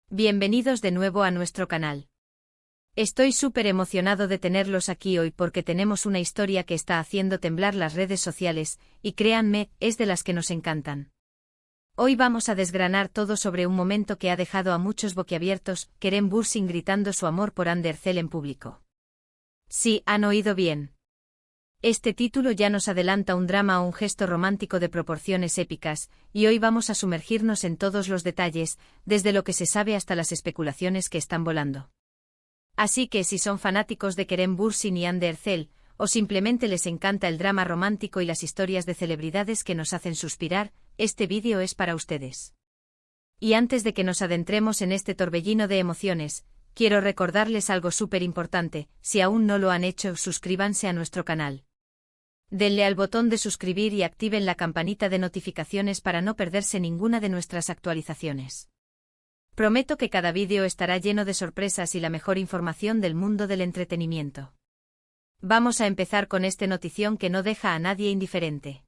Bienvenidos de nuevo a nuestro canal. Estoy súper emocionado de tenerlos aquí hoy porque tenemos una historia que está haciendo temblar las redes sociales, y créanme, es de las que nos encantan. Hoy vamos a desgranar todo sobre un momento que ha dejado a muchos boquiabiertos, Kerem Bürsin gritando su amor por Hande Erçel en público. Sí, han oído bien. Este título ya nos adelanta un drama o un gesto romántico de proporciones épicas, y hoy vamos a sumergirnos en todos los detalles, desde lo que se sabe hasta las especulaciones que están volando. Así que si son fanáticos de Kerem Bürsin y Hande Erçel, o simplemente les encanta el drama romántico y las historias de celebridades que nos hacen suspirar, este vídeo es para ustedes. Y antes de que nos adentremos en este torbellino de emociones, quiero recordarles algo súper importante: si aún no lo han hecho, suscríbanse a nuestro canal. Denle al botón de suscribir y activen la campanita de notificaciones para no perderse ninguna de nuestras actualizaciones. Prometo que cada vídeo estará lleno de sorpresas y la mejor información del mundo del entretenimiento. Vamos a empezar con esta notición que no deja a nadie indiferente.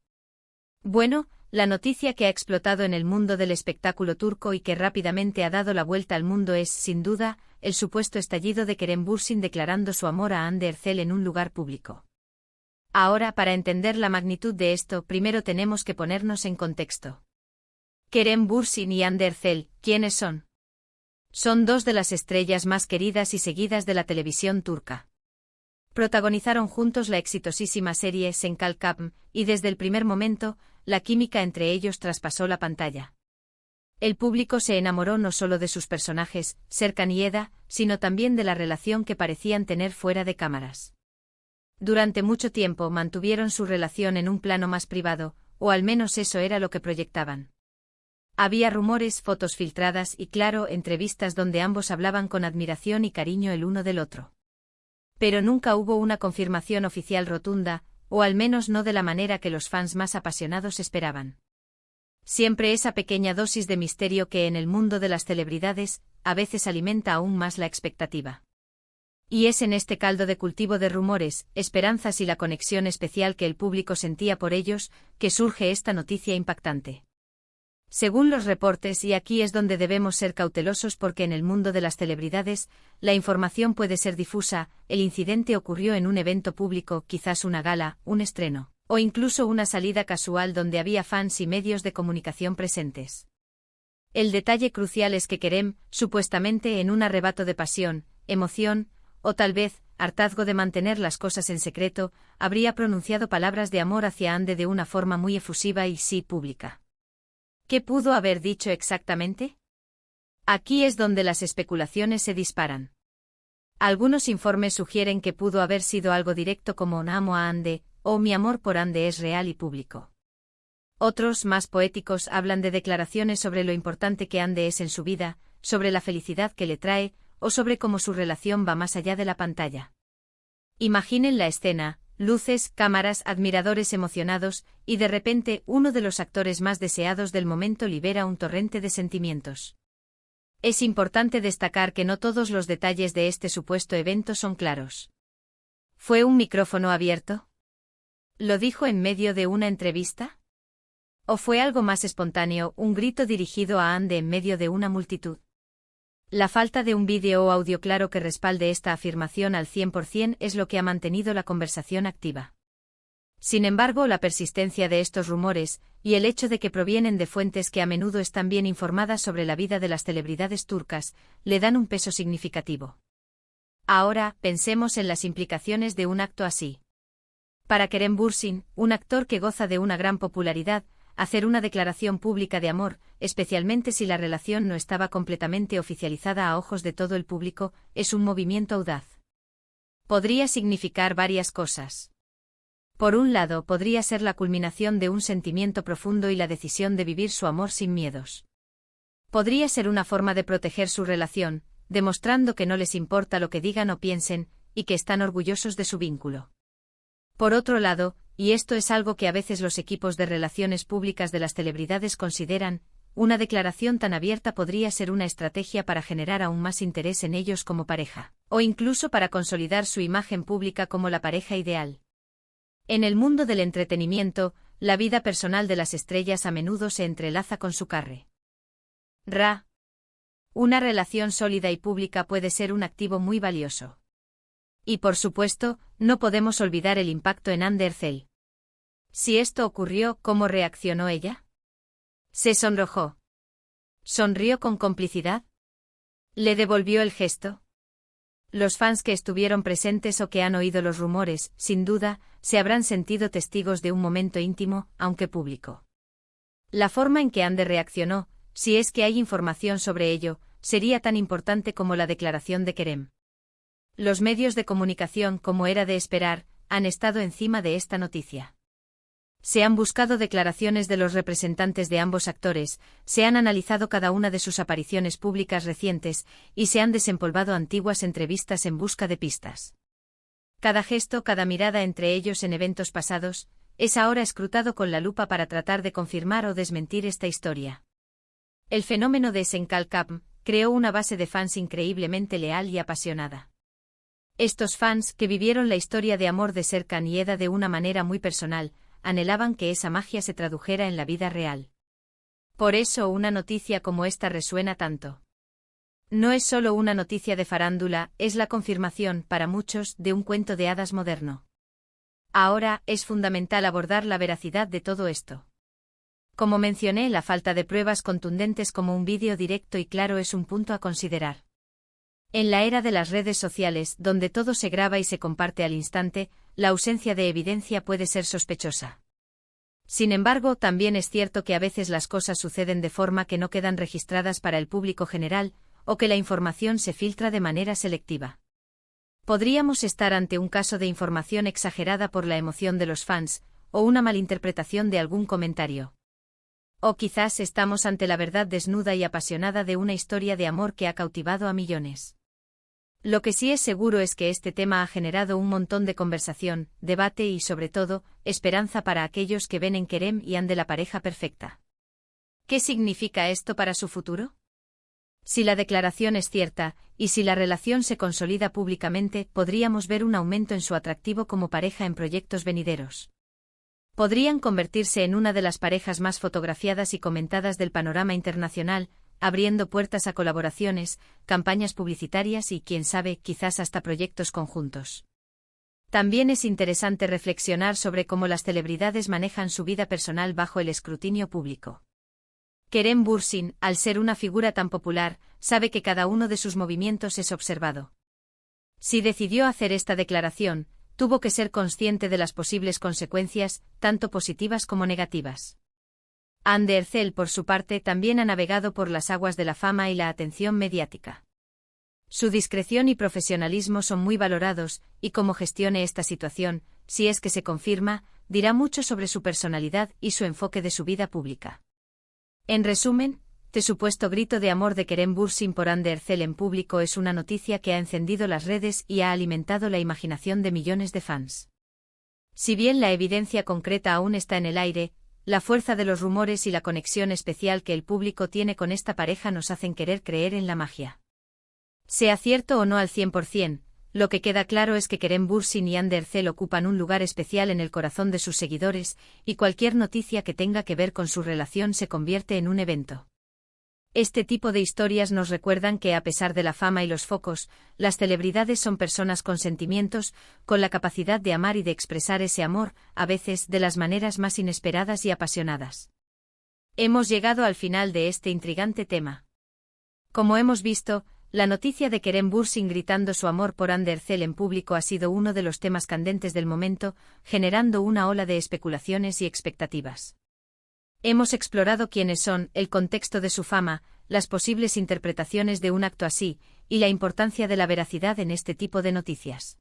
Bueno, la noticia que ha explotado en el mundo del espectáculo turco y que rápidamente ha dado la vuelta al mundo es, sin duda, el supuesto estallido de Kerem Bürsin declarando su amor a Hande Erçel en un lugar público. Ahora, para entender la magnitud de esto, primero tenemos que ponernos en contexto. Kerem Bürsin y Hande Erçel, ¿quiénes son? Son dos de las estrellas más queridas y seguidas de la televisión turca. Protagonizaron juntos la exitosísima serie Sen Kalkam, y desde el primer momento, la química entre ellos traspasó la pantalla. El público se enamoró no solo de sus personajes, Serkan y Eda, sino también de la relación que parecían tener fuera de cámaras. Durante mucho tiempo mantuvieron su relación en un plano más privado, o al menos eso era lo que proyectaban. Había rumores, fotos filtradas y, claro, entrevistas donde ambos hablaban con admiración y cariño el uno del otro. Pero nunca hubo una confirmación oficial rotunda, o al menos no de la manera que los fans más apasionados esperaban. Siempre esa pequeña dosis de misterio que en el mundo de las celebridades, a veces alimenta aún más la expectativa. Y es en este caldo de cultivo de rumores, esperanzas y la conexión especial que el público sentía por ellos, que surge esta noticia impactante. Según los reportes, y aquí es donde debemos ser cautelosos porque en el mundo de las celebridades, la información puede ser difusa, el incidente ocurrió en un evento público, quizás una gala, un estreno, o incluso una salida casual donde había fans y medios de comunicación presentes. El detalle crucial es que Kerem, supuestamente en un arrebato de pasión, emoción, o tal vez, hartazgo de mantener las cosas en secreto, habría pronunciado palabras de amor hacia Hande de una forma muy efusiva y sí pública. ¿Qué pudo haber dicho exactamente? Aquí es donde las especulaciones se disparan. Algunos informes sugieren que pudo haber sido algo directo como amo a Hande, o mi amor por Hande es real y público. Otros, más poéticos, hablan de declaraciones sobre lo importante que Hande es en su vida, sobre la felicidad que le trae, o sobre cómo su relación va más allá de la pantalla. Imaginen la escena: luces, cámaras, admiradores emocionados, y de repente uno de los actores más deseados del momento libera un torrente de sentimientos. Es importante destacar que no todos los detalles de este supuesto evento son claros. ¿Fue un micrófono abierto? ¿Lo dijo en medio de una entrevista? ¿O fue algo más espontáneo, un grito dirigido a Hande en medio de una multitud? La falta de un vídeo o audio claro que respalde esta afirmación al 100% es lo que ha mantenido la conversación activa. Sin embargo, la persistencia de estos rumores, y el hecho de que provienen de fuentes que a menudo están bien informadas sobre la vida de las celebridades turcas, le dan un peso significativo. Ahora, pensemos en las implicaciones de un acto así. Para Kerem Bürsin, un actor que goza de una gran popularidad, hacer una declaración pública de amor, especialmente si la relación no estaba completamente oficializada a ojos de todo el público, es un movimiento audaz. Podría significar varias cosas. Por un lado, podría ser la culminación de un sentimiento profundo y la decisión de vivir su amor sin miedos. Podría ser una forma de proteger su relación, demostrando que no les importa lo que digan o piensen, y que están orgullosos de su vínculo. Por otro lado, y esto es algo que a veces los equipos de relaciones públicas de las celebridades consideran, una declaración tan abierta podría ser una estrategia para generar aún más interés en ellos como pareja, o incluso para consolidar su imagen pública como la pareja ideal. En el mundo del entretenimiento, la vida personal de las estrellas a menudo se entrelaza con su carrera. Una relación sólida y pública puede ser un activo muy valioso. Y por supuesto, no podemos olvidar el impacto en Andercel. Si esto ocurrió, ¿cómo reaccionó ella? Se sonrojó. ¿Sonrió con complicidad? ¿Le devolvió el gesto? Los fans que estuvieron presentes o que han oído los rumores, sin duda, se habrán sentido testigos de un momento íntimo, aunque público. La forma en que Ander reaccionó, si es que hay información sobre ello, sería tan importante como la declaración de Kerem. Los medios de comunicación, como era de esperar, han estado encima de esta noticia. Se han buscado declaraciones de los representantes de ambos actores, se han analizado cada una de sus apariciones públicas recientes, y se han desempolvado antiguas entrevistas en busca de pistas. Cada gesto, cada mirada entre ellos en eventos pasados, es ahora escrutado con la lupa para tratar de confirmar o desmentir esta historia. El fenómeno de Senkalkam creó una base de fans increíblemente leal y apasionada. Estos fans, que vivieron la historia de amor de Serkan y Eda de una manera muy personal, anhelaban que esa magia se tradujera en la vida real. Por eso una noticia como esta resuena tanto. No es solo una noticia de farándula, es la confirmación, para muchos, de un cuento de hadas moderno. Ahora, es fundamental abordar la veracidad de todo esto. Como mencioné, la falta de pruebas contundentes como un vídeo directo y claro es un punto a considerar. En la era de las redes sociales, donde todo se graba y se comparte al instante, la ausencia de evidencia puede ser sospechosa. Sin embargo, también es cierto que a veces las cosas suceden de forma que no quedan registradas para el público general, o que la información se filtra de manera selectiva. Podríamos estar ante un caso de información exagerada por la emoción de los fans, o una malinterpretación de algún comentario. O quizás estamos ante la verdad desnuda y apasionada de una historia de amor que ha cautivado a millones. Lo que sí es seguro es que este tema ha generado un montón de conversación, debate y, sobre todo, esperanza para aquellos que ven en Kerem y Ander la pareja perfecta. ¿Qué significa esto para su futuro? Si la declaración es cierta, y si la relación se consolida públicamente, podríamos ver un aumento en su atractivo como pareja en proyectos venideros. Podrían convertirse en una de las parejas más fotografiadas y comentadas del panorama internacional, abriendo puertas a colaboraciones, campañas publicitarias y, quién sabe, quizás hasta proyectos conjuntos. También es interesante reflexionar sobre cómo las celebridades manejan su vida personal bajo el escrutinio público. Kerem Bürsin, al ser una figura tan popular, sabe que cada uno de sus movimientos es observado. Si decidió hacer esta declaración, tuvo que ser consciente de las posibles consecuencias, tanto positivas como negativas. Andercel, por su parte, también ha navegado por las aguas de la fama y la atención mediática. Su discreción y profesionalismo son muy valorados, y cómo gestione esta situación, si es que se confirma, dirá mucho sobre su personalidad y su enfoque de su vida pública. En resumen, este supuesto grito de amor de Kerem Bürsin por Andercel en público es una noticia que ha encendido las redes y ha alimentado la imaginación de millones de fans. Si bien la evidencia concreta aún está en el aire, la fuerza de los rumores y la conexión especial que el público tiene con esta pareja nos hacen querer creer en la magia. Sea cierto o no al 100%, lo que queda claro es que Kerem Bürsin y Andercel ocupan un lugar especial en el corazón de sus seguidores, y cualquier noticia que tenga que ver con su relación se convierte en un evento. Este tipo de historias nos recuerdan que, a pesar de la fama y los focos, las celebridades son personas con sentimientos, con la capacidad de amar y de expresar ese amor, a veces de las maneras más inesperadas y apasionadas. Hemos llegado al final de este intrigante tema. Como hemos visto, la noticia de Kerem Bürsin gritando su amor por Andercel en público ha sido uno de los temas candentes del momento, generando una ola de especulaciones y expectativas. Hemos explorado quiénes son, el contexto de su fama, las posibles interpretaciones de un acto así, y la importancia de la veracidad en este tipo de noticias.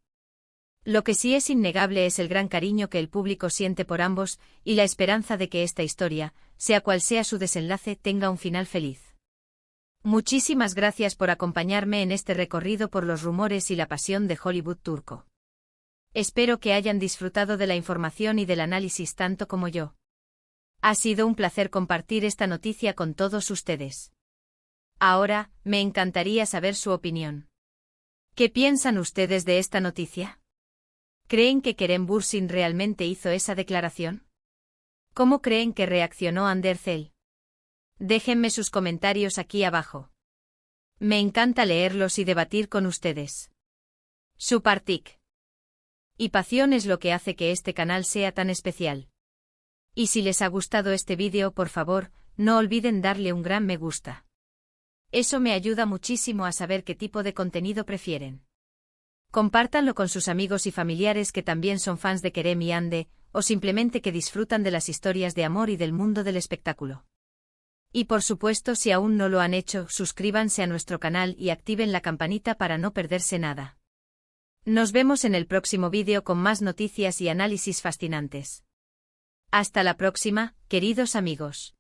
Lo que sí es innegable es el gran cariño que el público siente por ambos, y la esperanza de que esta historia, sea cual sea su desenlace, tenga un final feliz. Muchísimas gracias por acompañarme en este recorrido por los rumores y la pasión de Hollywood turco. Espero que hayan disfrutado de la información y del análisis tanto como yo. Ha sido un placer compartir esta noticia con todos ustedes. Ahora, me encantaría saber su opinión. ¿Qué piensan ustedes de esta noticia? ¿Creen que Kerem Bürsin realmente hizo esa declaración? ¿Cómo creen que reaccionó Andercel? Déjenme sus comentarios aquí abajo. Me encanta leerlos y debatir con ustedes. Su partic y pasión es lo que hace que este canal sea tan especial. Y si les ha gustado este vídeo, por favor, no olviden darle un gran me gusta. Eso me ayuda muchísimo a saber qué tipo de contenido prefieren. Compártanlo con sus amigos y familiares que también son fans de Kerem y Ande, o simplemente que disfrutan de las historias de amor y del mundo del espectáculo. Y por supuesto, si aún no lo han hecho, suscríbanse a nuestro canal y activen la campanita para no perderse nada. Nos vemos en el próximo vídeo con más noticias y análisis fascinantes. Hasta la próxima, queridos amigos.